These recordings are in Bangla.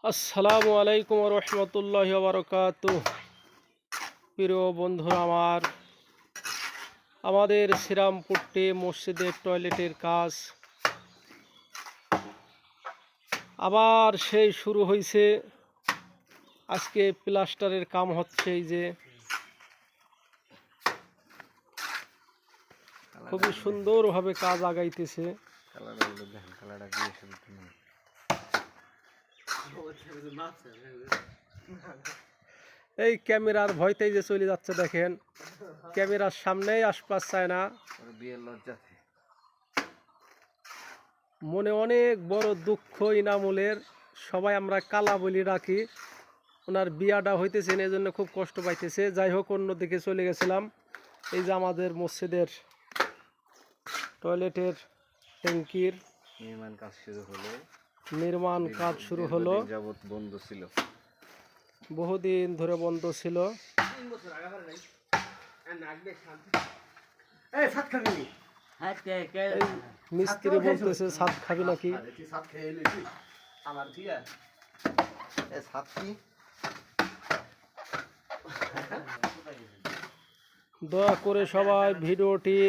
আসসালামু আলাইকুম রহমতুল্লাহি ওয়া বারাকাতুহু। প্রিয় বন্ধুরা, আমাদের শ্রীরামপুরটি মসজিদের টয়লেটের কাজ আবার সেই শুরু হয়েছে। আজকে প্লাস্টারের কাম হচ্ছে। এই যে খুবই সুন্দরভাবে কাজ আগাইতেছে। এই ক্যামেরার ভয়তেই যে চলে যাচ্ছে, দেখেন ক্যামেরার সামনেই আশপাশ চায় না। মনে অনেক বড় দুঃখ ইনামুলের, সবাই আমরা কালা বলি রাখি। ওনার বিয়াটা হইতেছে, এই জন্য খুব কষ্ট পাইতেছে। যাই হোক, অন্যদিকে চলে গেছিলাম। এই যে আমাদের মসজিদের টয়লেটের ট্যাঙ্কির নির্মাণ কাজ শুরু হলো। বন্ধ ছিল, বহুদিন ধরে বন্ধ ছিল। মিস্ত্রি বলতেছে ছাদ খাবি নাকি। দয়া করে সবাই ভিডিওটি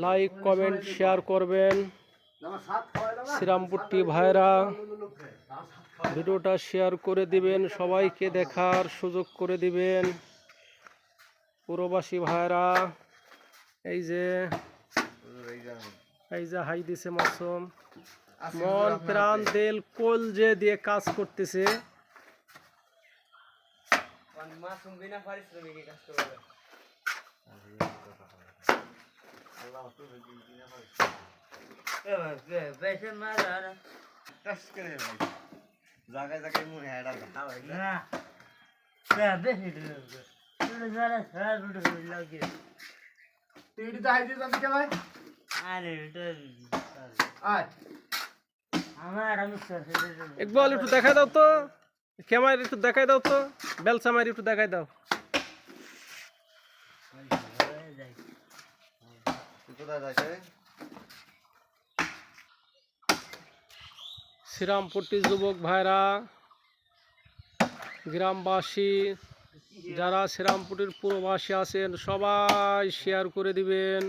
লাইক, কমেন্ট, শেয়ার করবেন। শ্রীরামপুরটি ভাইরা ভিডিওটা শেয়ার করে দিবেন, সবাইকে দেখার সুযোগ করে দিবেন। প্রবাসী ভাইরা এই যে হাই দিছে মাসুম, মন প্রাণ তেল কোল যে দিয়ে কাজ করতেছে। একবার একটু দেখাই দাও তো, ক্যামেরা একটু দেখাই দাও তো, বেলসা মারি একটু দেখাই দাও। শ্রীরামপুরটি যুবক ভাইরা, গ্রামবাসী যারা শ্রীরামপুরের পুরবাসী আছেন, সবাই শেয়ার করে দিবেন।